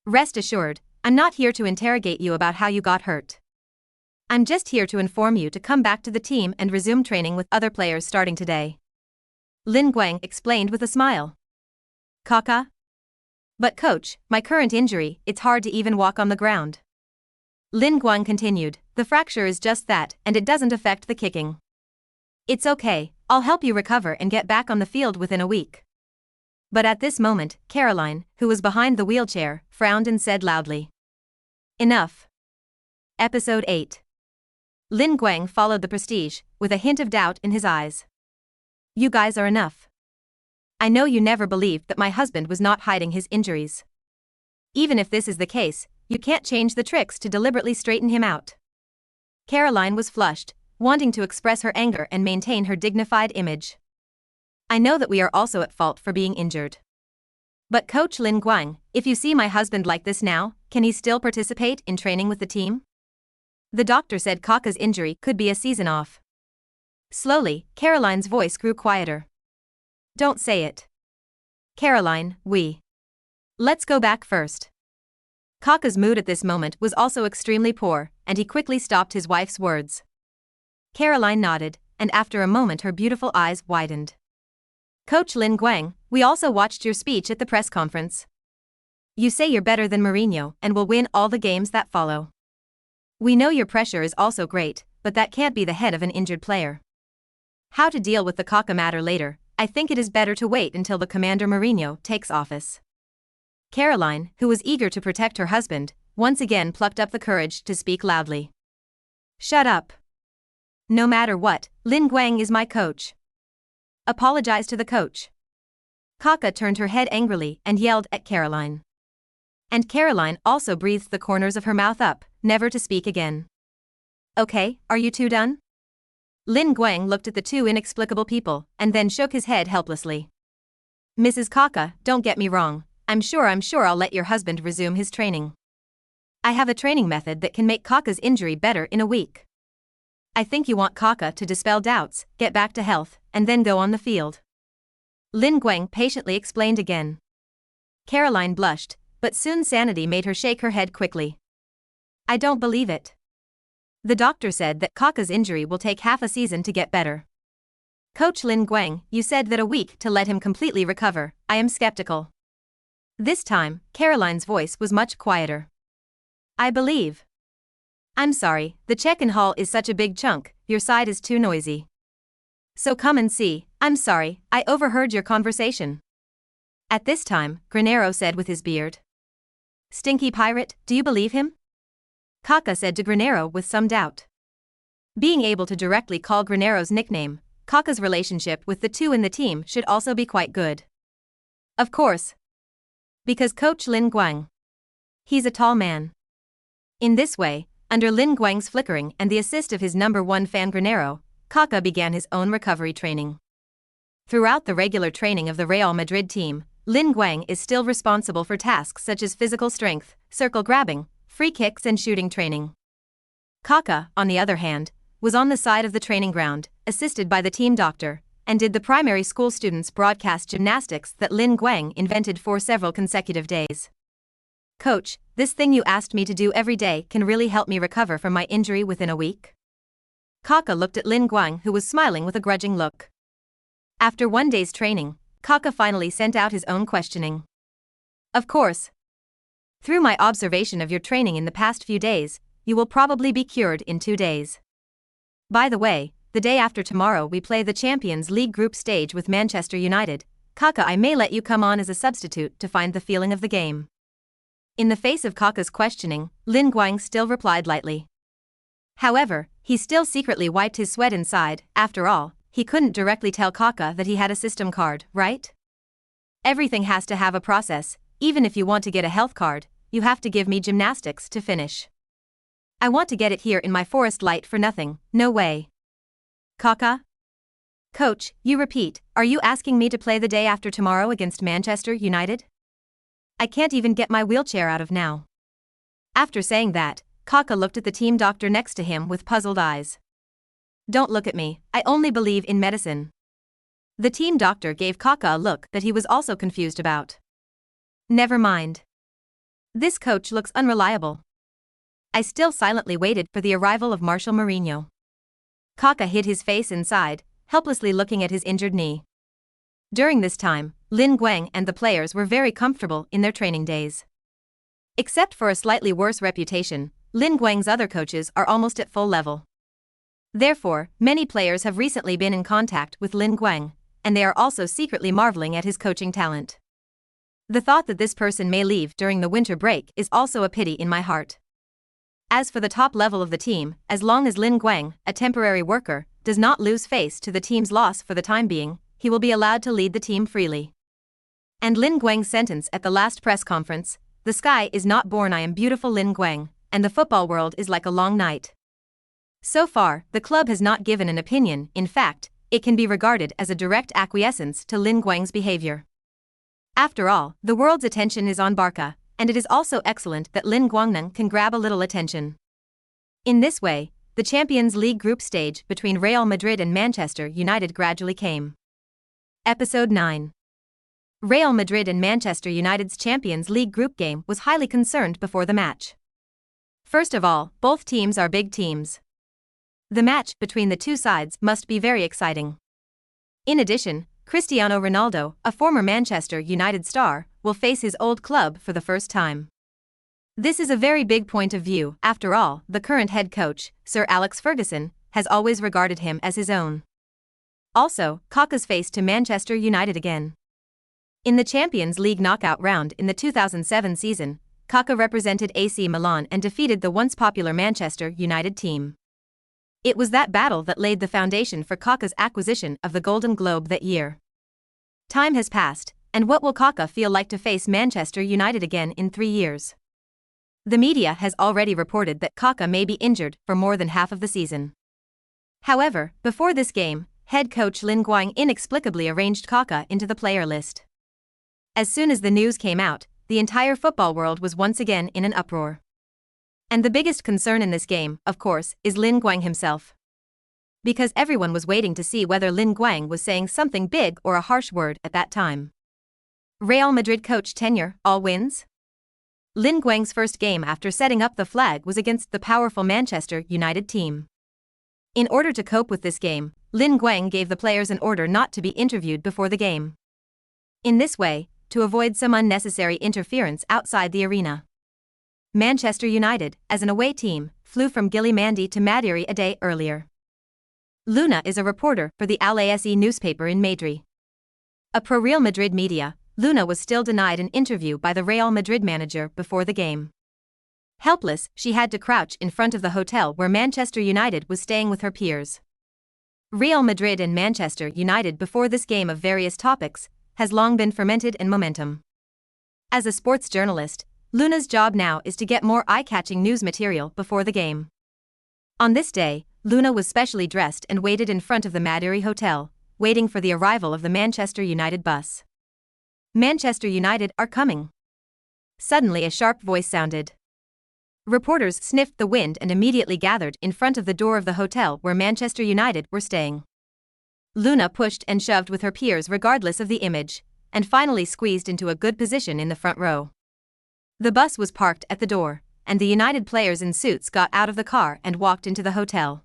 Rest assured, I'm not here to interrogate you about how you got hurt. I'm just here to inform you to come back to the team and resume training with other players starting today. Lin Guang explained with a smile. Kaka? But coach, my current injury, it's hard to even walk on the ground. Lin Guang continued, the fracture is just that, and it doesn't affect the kicking. It's okay, I'll help you recover and get back on the field within a week. But at this moment, Caroline, who was behind the wheelchair, frowned and said loudly. Enough. Episode 8. Lin Guang followed the prestige, with a hint of doubt in his eyes. You guys are enough. I know you never believed that my husband was not hiding his injuries. Even if this is the case, you can't change the tricks to deliberately straighten him out. Caroline was flushed, wanting to express her anger and maintain her dignified image. I know that we are also at fault for being injured. But Coach Lin Guang, if you see my husband like this now, can he still participate in training with the team? The doctor said Kaka's injury could be a season off. Slowly, Caroline's voice grew quieter. Don't say it. Caroline, Let's go back first. Kaka's mood at this moment was also extremely poor, and he quickly stopped his wife's words. Caroline nodded, and after a moment her beautiful eyes widened. Coach Lin Guang, we also watched your speech at the press conference. You say you're better than Mourinho and will win all the games that follow. We know your pressure is also great, but that can't be the head of an injured player. How to deal with the Kaka matter later, I think it is better to wait until the Commander Mourinho takes office. Caroline, who was eager to protect her husband, once again plucked up the courage to speak loudly. Shut up. No matter what, Lin Guang is my coach. Apologize to the coach. Kaka turned her head angrily and yelled at Caroline. And Caroline also breathed the corners of her mouth up, never to speak again. Okay, are you two done? Lin Guang looked at the two inexplicable people and then shook his head helplessly. Mrs. Kaka, don't get me wrong, I'm sure I'll let your husband resume his training. I have a training method that can make Kaka's injury better in a week. I think you want Kaka to dispel doubts, get back to health, and then go on the field. Lin Guang patiently explained again. Caroline blushed, but soon sanity made her shake her head quickly. I don't believe it. The doctor said that Kaka's injury will take half a season to get better. Coach Lin Guang, you said that a week to let him completely recover. I am skeptical. This time, Caroline's voice was much quieter. I believe. I'm sorry, the check-in hall is such a big chunk, your side is too noisy. So come and see, I'm sorry, I overheard your conversation. At this time, Granero said with his beard. Stinky pirate, do you believe him? Kaka said to Granero with some doubt. Being able to directly call Granero's nickname, Kaka's relationship with the two in the team should also be quite good. Of course. Because Coach Lin Guang. He's a tall man. In this way, under Lin Guang's flickering and the assist of his number one fan Granero, Kaka began his own recovery training. Throughout the regular training of the Real Madrid team, Lin Guang is still responsible for tasks such as physical strength, circle grabbing, free kicks and shooting training. Kaka, on the other hand, was on the side of the training ground, assisted by the team doctor, and did the primary school students broadcast gymnastics that Lin Guang invented for several consecutive days. Coach, this thing you asked me to do every day can really help me recover from my injury within a week? Kaka looked at Lin Guang, who was smiling with a grudging look. After one day's training, Kaka finally sent out his own questioning. Of course. Through my observation of your training in the past few days, you will probably be cured in 2 days. By the way, the day after tomorrow we play the Champions League group stage with Manchester United. Kaka, I may let you come on as a substitute to find the feeling of the game. In the face of Kaka's questioning, Lin Guang still replied lightly. However, he still secretly wiped his sweat inside. After all, he couldn't directly tell Kaka that he had a system card, right? Everything has to have a process. Even if you want to get a health card, you have to give me gymnastics to finish. I want to get it here in my forest light for nothing, no way. Kaka? Coach, you repeat, are you asking me to play the day after tomorrow against Manchester United? I can't even get my wheelchair out of now. After saying that, Kaka looked at the team doctor next to him with puzzled eyes. Don't look at me, I only believe in medicine. The team doctor gave Kaka a look that he was also confused about. Never mind. This coach looks unreliable. I still silently waited for the arrival of Marshal Mourinho. Kaka hid his face inside, helplessly looking at his injured knee. During this time, Lin Guang and the players were very comfortable in their training days. Except for a slightly worse reputation, Lin Guang's other coaches are almost at full level. Therefore, many players have recently been in contact with Lin Guang, and they are also secretly marveling at his coaching talent. The thought that this person may leave during the winter break is also a pity in my heart. As for the top level of the team, as long as Lin Guang, a temporary worker, does not lose face to the team's loss for the time being, he will be allowed to lead the team freely. And Lin Guang's sentence at the last press conference, the sky is not born, I am beautiful Lin Guang, and the football world is like a long night. So far, the club has not given an opinion. In fact, it can be regarded as a direct acquiescence to Lin Guang's behavior. After all, the world's attention is on Barca, and it is also excellent that Lin Guang can grab a little attention. In this way, the Champions League group stage between Real Madrid and Manchester United gradually came. Episode 9. Real Madrid and Manchester United's Champions League group game was highly concerned before the match. First of all, both teams are big teams. The match between the two sides must be very exciting. In addition, Cristiano Ronaldo, a former Manchester United star, will face his old club for the first time. This is a very big point of view. After all, the current head coach, Sir Alex Ferguson, has always regarded him as his own. Also, Kaka's face to Manchester United again. In the Champions League knockout round in the 2007 season, Kaka represented AC Milan and defeated the once popular Manchester United team. It was that battle that laid the foundation for Kaka's acquisition of the Golden Globe that year. Time has passed, and what will Kaka feel like to face Manchester United again in 3 years? The media has already reported that Kaka may be injured for more than half of the season. However, before this game, head coach Lin Guang inexplicably arranged Kaka into the player list. As soon as the news came out, the entire football world was once again in an uproar. And the biggest concern in this game, of course, is Lin Guang himself. Because everyone was waiting to see whether Lin Guang was saying something big or a harsh word at that time. Real Madrid coach tenure, all wins? Lin Guang's first game after setting up the flag was against the powerful Manchester United team. In order to cope with this game, Lin Guang gave the players an order not to be interviewed before the game. In this way, to avoid some unnecessary interference outside the arena. Manchester United, as an away team, flew from Gili-Mandi to Madrid a day earlier. Luna is a reporter for the Al Ase newspaper in Madrid. A pro-Real Madrid media, Luna was still denied an interview by the Real Madrid manager before the game. Helpless, she had to crouch in front of the hotel where Manchester United was staying with her peers. Real Madrid and Manchester United before this game of various topics has long been fermented in momentum. As a sports journalist, Luna's job now is to get more eye-catching news material before the game. On this day, Luna was specially dressed and waited in front of the Madrid hotel, waiting for the arrival of the Manchester United bus. Manchester United are coming. Suddenly a sharp voice sounded. Reporters sniffed the wind and immediately gathered in front of the door of the hotel where Manchester United were staying. Luna pushed and shoved with her peers regardless of the image, and finally squeezed into a good position in the front row. The bus was parked at the door, and the United players in suits got out of the car and walked into the hotel.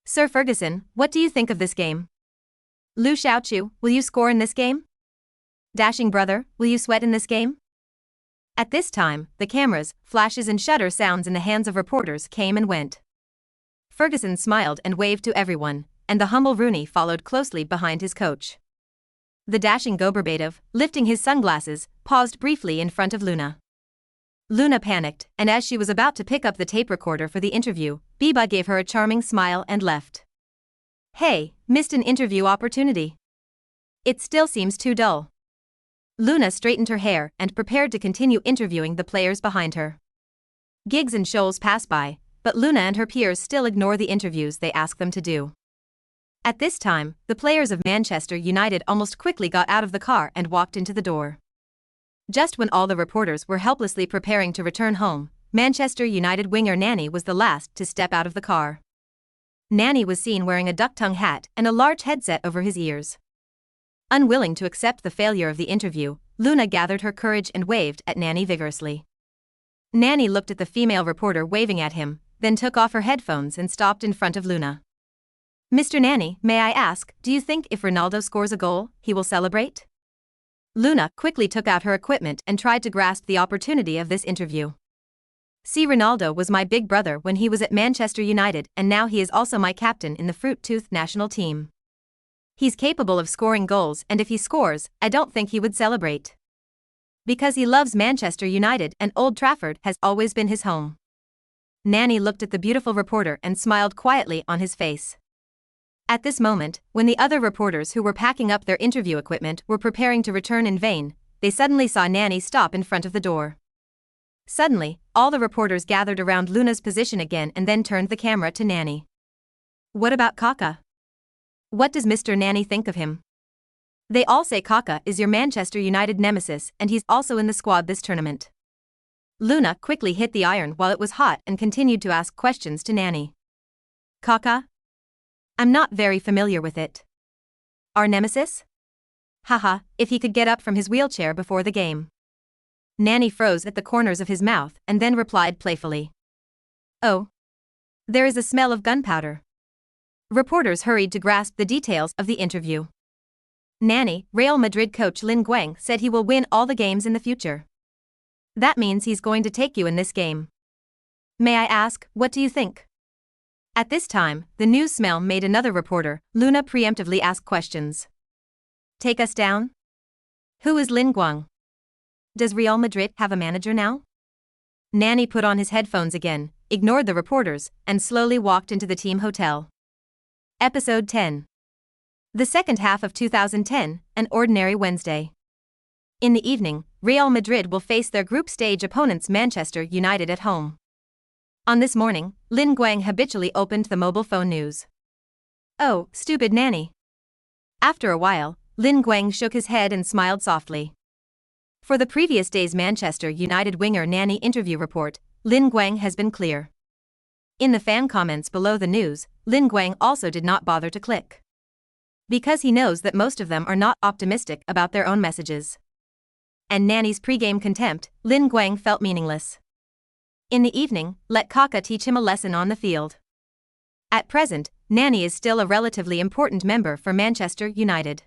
Sir Ferguson, what do you think of this game? Lu Xiaochu, will you score in this game? Dashing brother, will you sweat in this game? At this time, the cameras, flashes and shutter sounds in the hands of reporters came and went. Ferguson smiled and waved to everyone, and the humble Rooney followed closely behind his coach. The dashing Goberbatov, lifting his sunglasses, paused briefly in front of Luna. Luna panicked, and as she was about to pick up the tape recorder for the interview, Biba gave her a charming smile and left. Hey, missed an interview opportunity. It still seems too dull. Luna straightened her hair and prepared to continue interviewing the players behind her. Giggs and Scholes pass by, but Luna and her peers still ignore the interviews they ask them to do. At this time, the players of Manchester United almost quickly got out of the car and walked into the door. Just when all the reporters were helplessly preparing to return home, Manchester United winger Nani was the last to step out of the car. Nani was seen wearing a duck-tongue hat and a large headset over his ears. Unwilling to accept the failure of the interview, Luna gathered her courage and waved at Nani vigorously. Nani looked at the female reporter waving at him, then took off her headphones and stopped in front of Luna. Mr. Nani, may I ask, do you think if Ronaldo scores a goal, he will celebrate? Luna quickly took out her equipment and tried to grasp the opportunity of this interview. See, Ronaldo was my big brother when he was at Manchester United, and now he is also my captain in the Fruit-Tooth national team. He's capable of scoring goals, and if he scores, I don't think he would celebrate. Because he loves Manchester United and Old Trafford has always been his home. Nani looked at the beautiful reporter and smiled quietly on his face. At this moment, when the other reporters who were packing up their interview equipment were preparing to return in vain, they suddenly saw Nani stop in front of the door. Suddenly, all the reporters gathered around Luna's position again and then turned the camera to Nani. What about Kaka? What does Mr. Nani think of him? They all say Kaka is your Manchester United nemesis and he's also in the squad this tournament. Luna quickly hit the iron while it was hot and continued to ask questions to Nani. Kaka? I'm not very familiar with it. Our nemesis? Haha, if he could get up from his wheelchair before the game. Nani froze at the corners of his mouth and then replied playfully. Oh. There is a smell of gunpowder. Reporters hurried to grasp the details of the interview. Nani, Real Madrid coach Lin Guang said he will win all the games in the future. That means he's going to take you in this game. May I ask, what do you think? At this time, the news smell made another reporter, Luna, preemptively ask questions. Take us down? Who is Lin Guang? Does Real Madrid have a manager now? Nani put on his headphones again, ignored the reporters, and slowly walked into the team hotel. Episode 10. The second half of 2010, an ordinary Wednesday. In the evening, Real Madrid will face their group stage opponents Manchester United at home. On this morning, Lin Guang habitually opened the mobile phone news. Oh, stupid Nani. After a while, Lin Guang shook his head and smiled softly. For the previous day's Manchester United winger Nani interview report, Lin Guang has been clear. In the fan comments below the news, Lin Guang also did not bother to click. Because he knows that most of them are not optimistic about their own messages. And Nani's pre-game contempt, Lin Guang felt meaningless. In the evening, let Kaka teach him a lesson on the field. At present, Nani is still a relatively important member for Manchester United.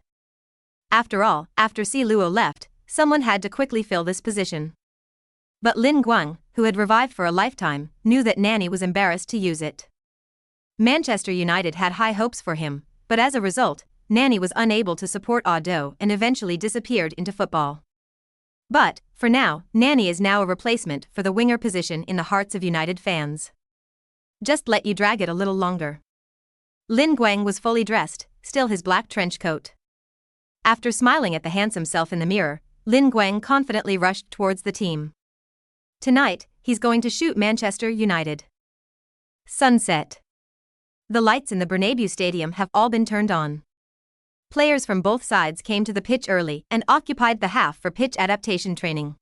After all, after Si Luo left, someone had to quickly fill this position. But Lin Guang, who had revived for a lifetime, knew that Nani was embarrassed to use it. Manchester United had high hopes for him, but as a result, Nani was unable to support Ado and eventually disappeared into football. But, for now, Nani is now a replacement for the winger position in the hearts of United fans. Just let you drag it a little longer. Lin Guang was fully dressed, still his black trench coat. After smiling at the handsome self in the mirror, Lin Guang confidently rushed towards the team. Tonight, he's going to shoot Manchester United. Sunset. The lights in the Bernabeu Stadium have all been turned on. Players from both sides came to the pitch early and occupied the half for pitch adaptation training.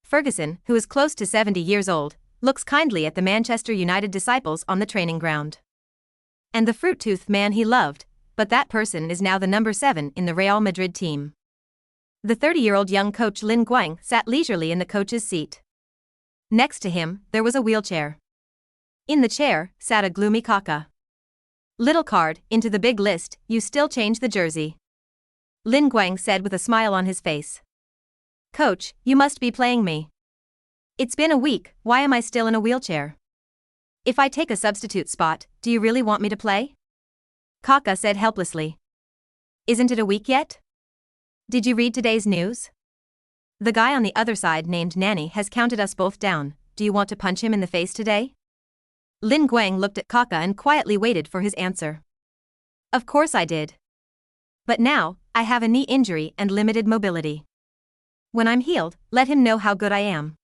Ferguson, who is close to 70 years old, looks kindly at the Manchester United disciples on the training ground. And the fruit-toothed man he loved, but that person is now the number 7 in the Real Madrid team. The 30-year-old young coach Lin Guang sat leisurely in the coach's seat. Next to him, there was a wheelchair. In the chair, sat a gloomy Kaka. Little card, into the big list, you still change the jersey. Lin Guang said with a smile on his face. Coach, you must be playing me. It's been a week, why am I still in a wheelchair? If I take a substitute spot, do you really want me to play? Kaka said helplessly. Isn't it a week yet? Did you read today's news? The guy on the other side named Nani has counted us both down, do you want to punch him in the face today? Lin Guang looked at Kaka and quietly waited for his answer. Of course I did. But now, I have a knee injury and limited mobility. When I'm healed, let him know how good I am.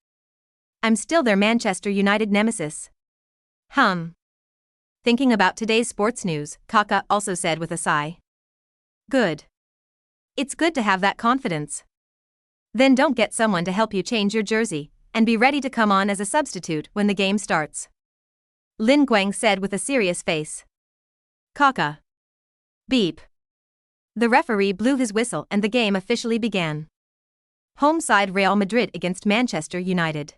I'm still their Manchester United nemesis. Thinking about today's sports news, Kaka also said with a sigh. Good. It's good to have that confidence. Then don't get someone to help you change your jersey, and be ready to come on as a substitute when the game starts. Lin Guang said with a serious face. Kaka. Beep. The referee blew his whistle and the game officially began. Home side Real Madrid against Manchester United.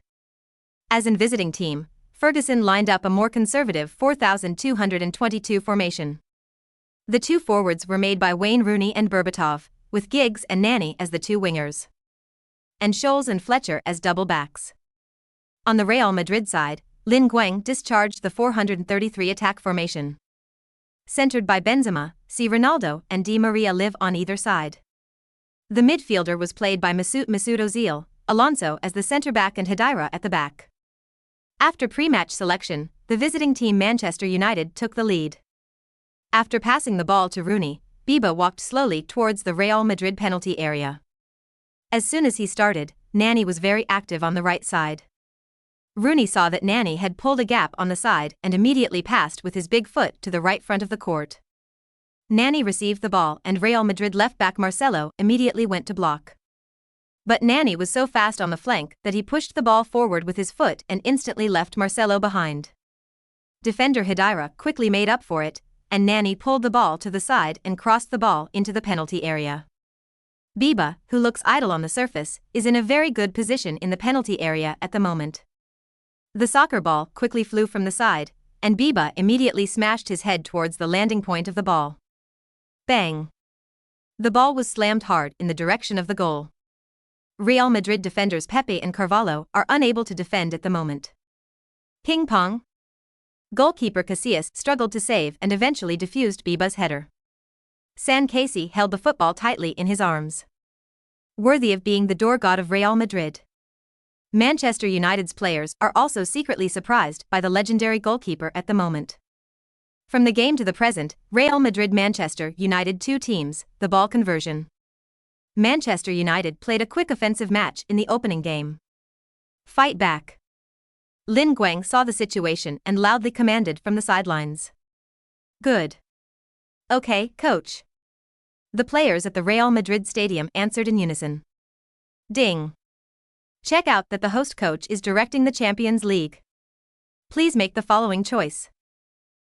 As in visiting team, Ferguson lined up a more conservative 4,222 formation. The two forwards were made by Wayne Rooney and Berbatov, with Giggs and Nani as the two wingers. And Scholes and Fletcher as double backs. On the Real Madrid side, Lin Guang discharged the 433 attack formation. Centered by Benzema, Ronaldo and Di Maria live on either side. The midfielder was played by Mesut Ozil, Alonso as the centre-back and Hedira at the back. After pre-match selection, the visiting team Manchester United took the lead. After passing the ball to Rooney, Biba walked slowly towards the Real Madrid penalty area. As soon as he started, Nani was very active on the right side. Rooney saw that Nani had pulled a gap on the side and immediately passed with his big foot to the right front of the court. Nani received the ball and Real Madrid left-back Marcelo immediately went to block. But Nani was so fast on the flank that he pushed the ball forward with his foot and instantly left Marcelo behind. Defender Hedira quickly made up for it, and Nani pulled the ball to the side and crossed the ball into the penalty area. Biba, who looks idle on the surface, is in a very good position in the penalty area at the moment. The soccer ball quickly flew from the side, and Biba immediately smashed his head towards the landing point of the ball. Bang! The ball was slammed hard in the direction of the goal. Real Madrid defenders Pepe and Carvalho are unable to defend at the moment. Ping pong! Goalkeeper Casillas struggled to save and eventually defused Biba's header. San Casey held the football tightly in his arms. Worthy of being the door god of Real Madrid. Manchester United's players are also secretly surprised by the legendary goalkeeper at the moment. From the game to the present, Real Madrid-Manchester United 2 teams, the ball conversion. Manchester United played a quick offensive match in the opening game. Fight back. Lin Guang saw the situation and loudly commanded from the sidelines. Good. Okay, coach. The players at the Real Madrid stadium answered in unison. Ding. Check out that the host coach is directing the Champions League. Please make the following choice.